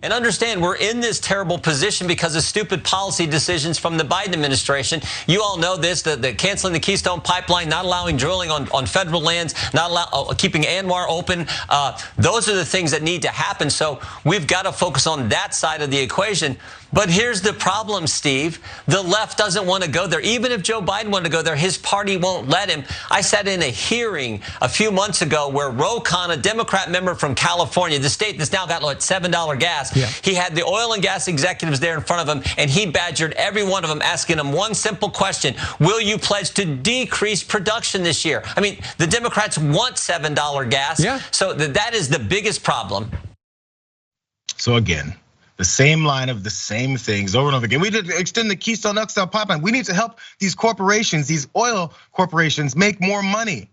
And understand, we're in this terrible position because of stupid policy decisions from the Biden administration. You all know this, that canceling the Keystone Pipeline, not allowing drilling on federal lands, not keeping ANWR open. Those are the things that need to happen. So we've got to focus on that side of the equation. But here's the problem, Steve. The left doesn't want to go there. Even if Joe Biden wanted to go there, his party won't let him. I sat in a hearing a few months ago where Ro Khanna, a Democrat member from California, the state that's now got $7 gas, he had the oil and gas executives there in front of him, and he badgered every one of them, asking them one simple question: will you pledge to decrease production this year? I mean, the Democrats want $7 gas. So that is the biggest problem. So again, the same line of the same things over and over again. We did extend the Keystone XL pipeline. We need to help these corporations, these oil corporations, make more money.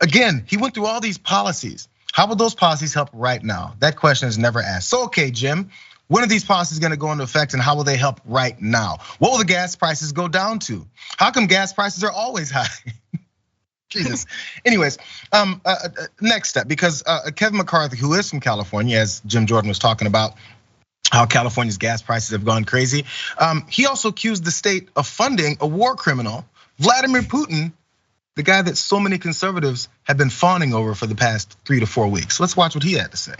Again, he went through all these policies. How will those policies help right now? That question is never asked. So, okay, Jim, when are these policies gonna go into effect and how will they help right now? What will the gas prices go down to? How come gas prices are always high? Jesus. Anyways, next step, because Kevin McCarthy, who is from California, as Jim Jordan was talking about, how California's gas prices have gone crazy. He also accused the state of funding a war criminal, Vladimir Putin, the guy that so many conservatives have been fawning over for the past 3 to 4 weeks. Let's watch what he had to say.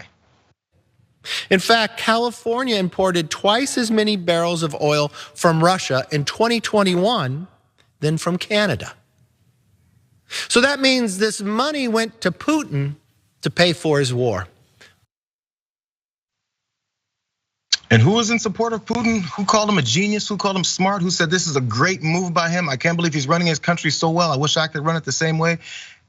In fact, California imported twice as many barrels of oil from Russia in 2021 than from Canada. So that means this money went to Putin to pay for his war. And who was in support of Putin? Who called him a genius? Who called him smart? Who said this is a great move by him? I can't believe he's running his country so well. I wish I could run it the same way.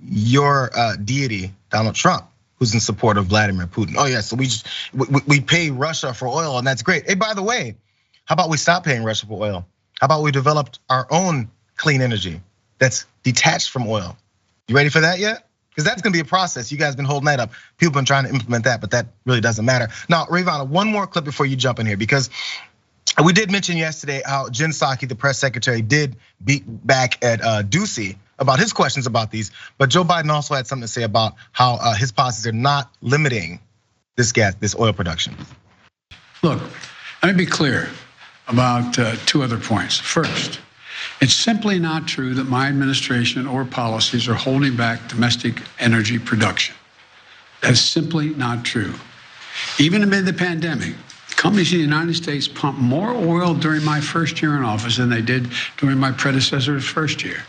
Your deity, Donald Trump, who's in support of Vladimir Putin. Oh yeah, so we pay Russia for oil, and that's great. Hey, by the way, how about we stop paying Russia for oil? How about we developed our own clean energy that's detached from oil? You ready for that yet? Because that's gonna be a process. You guys been holding that up. People been trying to implement that, but that really doesn't matter. Now, Ravana, one more clip before you jump in here, because we did mention yesterday how Jen Psaki, the press secretary, did beat back at Ducey about his questions about these. But Joe Biden also had something to say about how his policies are not limiting this oil production. Look, let me be clear about 2 other points. First, it's simply not true that my administration or policies are holding back domestic energy production. That's simply not true. Even amid the pandemic, companies in the United States pumped more oil during my first year in office than they did during my predecessor's first year.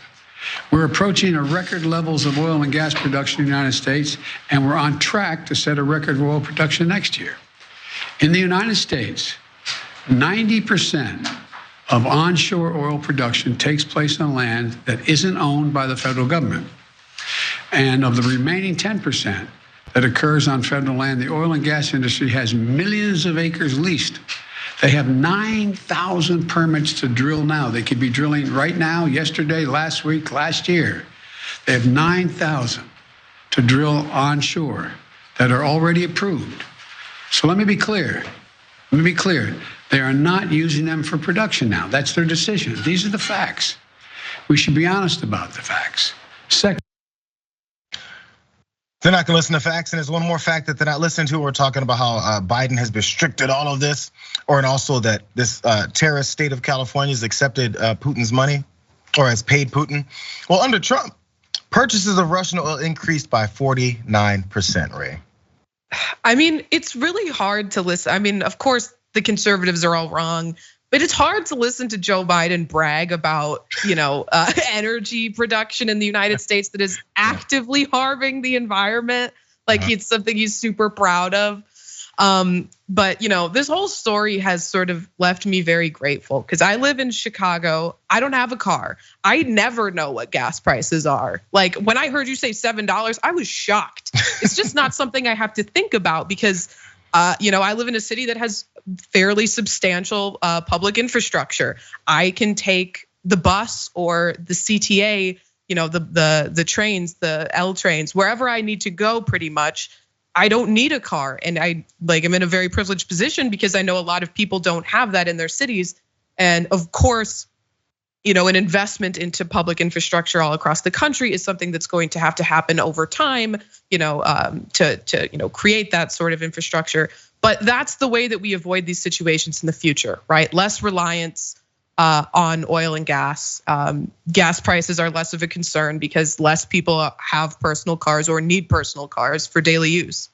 We're approaching a record levels of oil and gas production in the United States, and we're on track to set a record of oil production next year. In the United States, 90% of onshore oil production takes place on land that isn't owned by the federal government. And of the remaining 10% that occurs on federal land, the oil and gas industry has millions of acres leased. They have 9,000 permits to drill now. They could be drilling right now, yesterday, last week, last year. They have 9,000 to drill onshore that are already approved. So let me be clear. They are not using them for production now. That's their decision. These are the facts. We should be honest about the facts. Second, they're not gonna listen to facts, and there's one more fact that they're not listening to. We're talking about how Biden has restricted all of this, and also that this terrorist state of California has accepted Putin's money, or has paid Putin. Well, under Trump, purchases of Russian oil increased by 49%, Ray. I mean, it's really hard to listen. I mean, of course, the conservatives are all wrong, but it's hard to listen to Joe Biden brag about, energy production in the United States that is actively harming the environment. Like it's something he's super proud of. But this whole story has sort of left me very grateful because I live in Chicago. I don't have a car. I never know what gas prices are. Like when I heard you say $7, I was shocked. It's just not something I have to think about because I live in a city that has fairly substantial public infrastructure. I can take the bus or the CTA, the trains, the L trains, wherever I need to go pretty much. I don't need a car. And I'm in a very privileged position because I know a lot of people don't have that in their cities. And of course, an investment into public infrastructure all across the country is something that's going to happen over time, to create that sort of infrastructure. But that's the way that we avoid these situations in the future, right? Less reliance on oil and gas. Gas prices are less of a concern because less people have personal cars or need personal cars for daily use.